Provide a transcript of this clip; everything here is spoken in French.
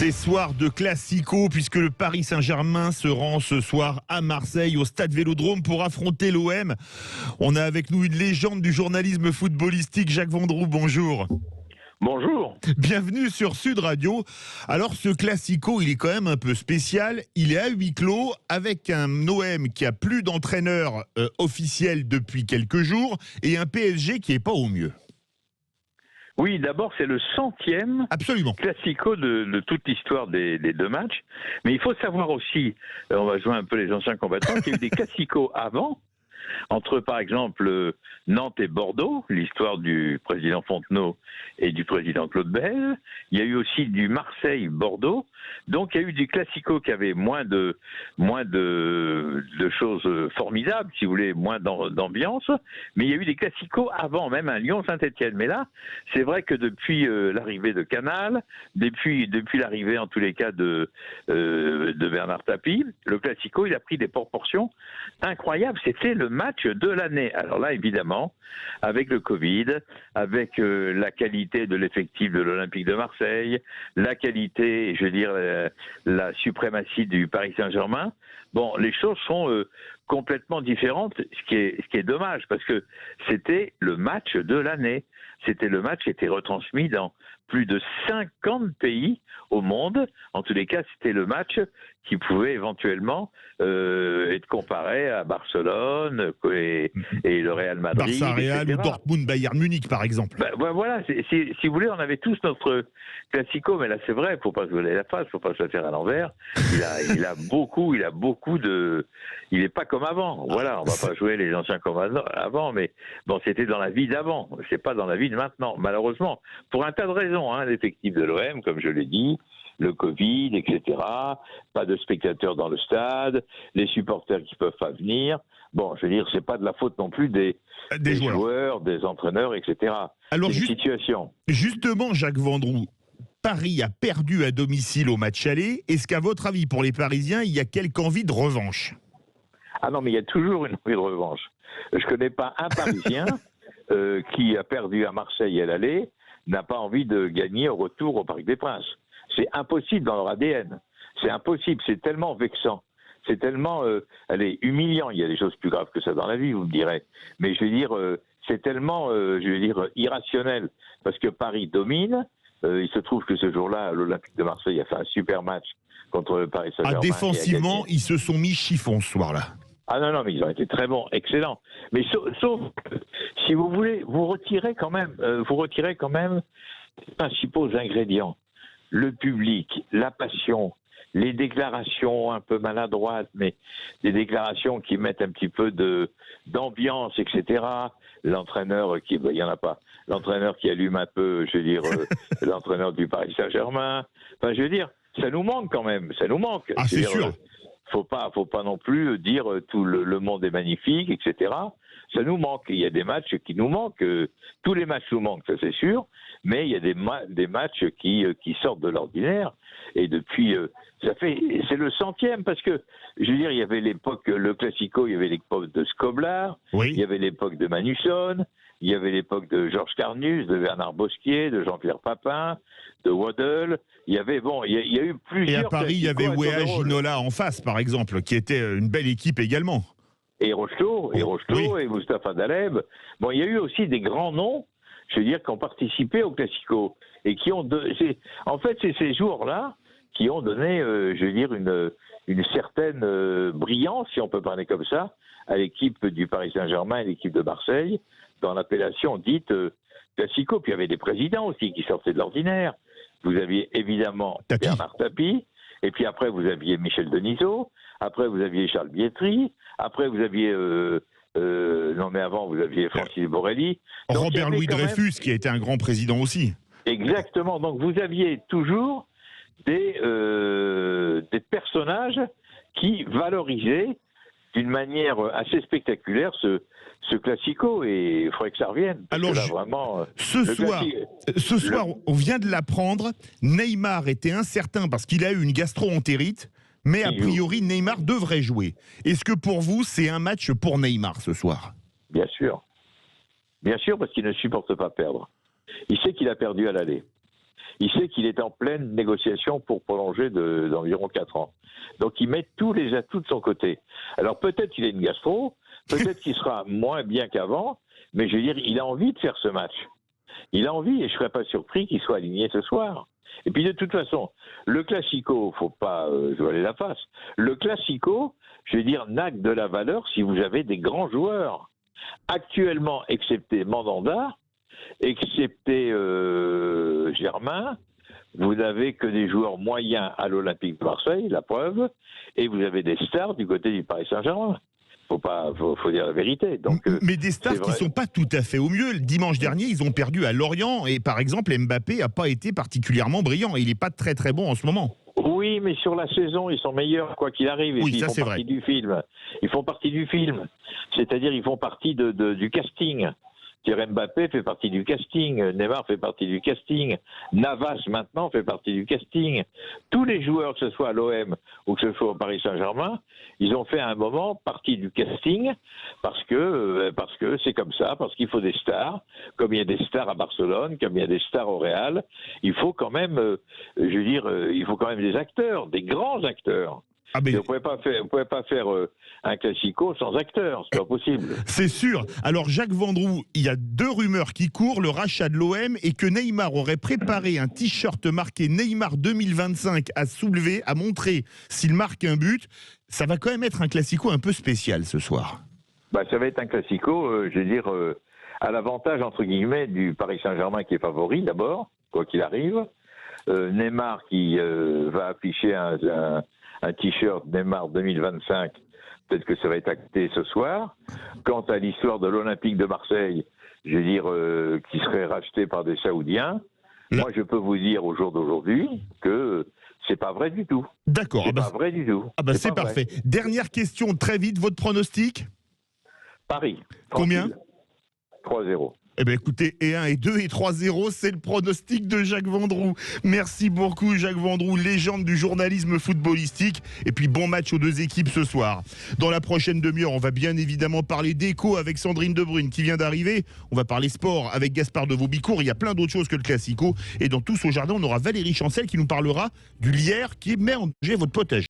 C'est soir de Classico puisque le Paris Saint-Germain se rend ce soir à Marseille au stade Vélodrome pour affronter l'OM. On a avec nous une légende du journalisme footballistique, Jacques Vendroux, bonjour. Bonjour. Bienvenue sur Sud Radio. Alors ce Classico, il est quand même un peu spécial. Il est à huis clos avec un OM qui a plus d'entraîneur officiel depuis quelques jours et un PSG qui n'est pas au mieux. Oui, d'abord, c'est le 100e Absolument. Classico de toute l'histoire des deux matchs. Mais il faut savoir aussi, on va jouer un peu les anciens combattants, qu'il y a eu des Classicos avant, entre par exemple Nantes et Bordeaux, l'histoire du président Fontenot et du président Claude Bel. Il y a eu aussi du Marseille-Bordeaux. Donc il y a eu des Classicos qui avaient moins de choses formidables, si vous voulez, moins d'ambiance. Mais il y a eu des Classicos avant, même à Lyon-Saint-Etienne. Mais là, c'est vrai que depuis l'arrivée de Canal, depuis l'arrivée en tous les cas de Bernard Tapie, le Classico, il a pris des proportions incroyables. C'était le match de l'année. Alors là, évidemment, avec le Covid, avec la qualité de l'effectif de l'Olympique de Marseille, la qualité, je veux dire, la suprématie du Paris Saint-Germain, bon, les choses sont complètement différentes, ce qui est dommage, parce que c'était le match de l'année. C'était le match qui était retransmis dans plus de 50 pays au monde. En tous les cas, c'était le match qui pouvait éventuellement être comparé à Barcelone et le Real Madrid. Barça Real ou Dortmund Bayern Munich, par exemple. Voilà, si vous voulez, on avait tous notre Classico, mais là c'est vrai, faut pas se voler la face, faut pas se la faire à l'envers. Il a beaucoup de... Il n'est pas comme avant. Voilà, on va pas jouer les anciens comme avant, mais bon, c'était dans la vie d'avant. C'est pas dans la vie de maintenant, malheureusement. Pour un tas de raisons, l'effectif de l'OM, comme je l'ai dit, le Covid, etc. Pas de spectateurs dans le stade, les supporters qui peuvent pas venir. Bon, je veux dire, c'est pas de la faute non plus des joueurs, des entraîneurs, etc. Alors, c'est une situation. Justement, Jacques Vendroux, Paris a perdu à domicile au match aller. Est-ce qu'à votre avis, pour les Parisiens, il y a quelque envie de revanche? Ah non, mais il y a toujours une envie de revanche. Je connais pas un Parisien qui a perdu à Marseille à l'aller, n'a pas envie de gagner au retour au Parc des Princes. C'est impossible dans leur ADN. C'est impossible, c'est tellement vexant. C'est tellement humiliant. Il y a des choses plus graves que ça dans la vie, vous me direz. Mais je veux dire, c'est tellement, irrationnel. Parce que Paris domine. Il se trouve que ce jour-là, l'Olympique de Marseille a fait un super match contre le Paris Saint-Germain. Défensivement, ils se sont mis chiffon ce soir-là. Ah non, mais ils ont été très bons, excellents. Mais sauf si vous voulez, vous retirez quand même les principaux ingrédients. Le public, la passion, les déclarations un peu maladroites, mais des déclarations qui mettent un petit peu d'ambiance, etc. L'entraîneur il y en a pas. L'entraîneur qui allume un peu, je veux dire, l'entraîneur du Paris Saint-Germain. Enfin, je veux dire, ça nous manque quand même, ça nous manque. Ah, c'est sûr. Faut pas non plus dire tout le monde est magnifique, etc. Ça nous manque. Il y a des matchs qui nous manquent. Tous les matchs nous manquent, ça c'est sûr. Mais il y a des matchs qui sortent de l'ordinaire. Et depuis, c'est le 100e parce que, je veux dire, il y avait l'époque, le Classico, il y avait l'époque de Skoblar, il y avait l'époque de Manusson, il y avait l'époque de Georges Carnus, de Bernard Bosquier, de Jean-Pierre Papin, de Waddle. Il y a eu plusieurs. Et à Paris, il y avait Wea Ginola en face, par exemple, qui était une belle équipe également. Et Rocheteau, et Moustapha Daleb. Bon, il y a eu aussi des grands noms, je veux dire, qui ont participé au Classico et qui ont. En fait, c'est ces joueurs-là qui ont donné, je veux dire, une certaine brillance, si on peut parler comme ça, à l'équipe du Paris Saint-Germain et l'équipe de Marseille, dans l'appellation dite Classico. Puis il y avait des présidents aussi qui sortaient de l'ordinaire. Vous aviez évidemment Bernard Tapie, et puis après vous aviez Michel Denisot, après vous aviez Charles Bietri, après vous aviez avant vous aviez Francis Borrelli. Robert Louis Dreyfus qui a été un grand président aussi. Exactement. Donc vous aviez toujours des personnages qui valorisaient d'une manière assez spectaculaire ce Classico, et il faudrait que ça revienne. Alors, là, vraiment, ce soir, on vient de l'apprendre, Neymar était incertain parce qu'il a eu une gastro-entérite, mais a priori, Neymar devrait jouer. Est-ce que pour vous, c'est un match pour Neymar ce soir? Bien sûr. Bien sûr, parce qu'il ne supporte pas perdre. Il sait qu'il a perdu à l'aller. il sait qu'il est en pleine négociation pour prolonger d'environ 4 ans. Donc il met tous les atouts de son côté. Alors peut-être qu'il a une gastro, peut-être qu'il sera moins bien qu'avant, mais je veux dire, il a envie de faire ce match. Il a envie, et je ne serais pas surpris qu'il soit aligné ce soir. Et puis de toute façon, le Classico, faut pas se voiler la face. Le Classico, je veux dire, n'a que de la valeur si vous avez des grands joueurs. Actuellement, excepté Mandanda, excepté Germain, vous n'avez que des joueurs moyens à l'Olympique de Marseille, la preuve, et vous avez des stars du côté du Paris Saint-Germain. Faut dire la vérité. Donc, mais des stars qui ne sont pas tout à fait au mieux. Le dimanche dernier, ils ont perdu à Lorient et par exemple, Mbappé n'a pas été particulièrement brillant. Il n'est pas très très bon en ce moment. Oui, mais sur la saison, ils sont meilleurs quoi qu'il arrive. Et oui, puis, ça c'est vrai. Ils font partie du film. C'est-à-dire, ils font partie du casting. Mbappé fait partie du casting, Neymar fait partie du casting, Navas maintenant fait partie du casting. Tous les joueurs, que ce soit à l'OM ou que ce soit au Paris Saint-Germain, ils ont fait à un moment partie du casting parce que c'est comme ça, parce qu'il faut des stars, comme il y a des stars à Barcelone, comme il y a des stars au Real. Il faut quand même, il faut quand même des acteurs, des grands acteurs. Ah mais... Vous ne pouvez pas faire un classico sans acteur, c'est pas possible. C'est sûr. Alors Jacques Vendroux, il y a 2 rumeurs qui courent, le rachat de l'OM et que Neymar aurait préparé un t-shirt marqué Neymar 2025 à soulever, à montrer s'il marque un but. Ça va quand même être un classico un peu spécial ce soir. Ça va être un classico, je veux dire, à l'avantage entre guillemets du Paris Saint-Germain qui est favori d'abord, quoi qu'il arrive. Neymar qui va afficher un t-shirt Neymar 2025, peut-être que ça va être acté ce soir. Quant à l'histoire de l'Olympique de Marseille, je veux dire, qui serait racheté par des Saoudiens, moi je peux vous dire au jour d'aujourd'hui que c'est pas vrai du tout. D'accord. C'est pas vrai du tout. C'est parfait. Vrai. Dernière question, très vite, votre pronostic ? Paris. Combien ? 3-0. Eh bien écoutez, et 1, et 2, et 3-0, c'est le pronostic de Jacques Vendroux. Merci beaucoup Jacques Vendroux, légende du journalisme footballistique. Et puis bon match aux 2 équipes ce soir. Dans la prochaine demi-heure, on va bien évidemment parler d'écho avec Sandrine Debrune qui vient d'arriver. On va parler sport avec Gaspard de Vaubicourt. Il y a plein d'autres choses que le Classico. Et dans Tous au Jardin, on aura Valérie Chancel qui nous parlera du lierre qui met en danger votre potager.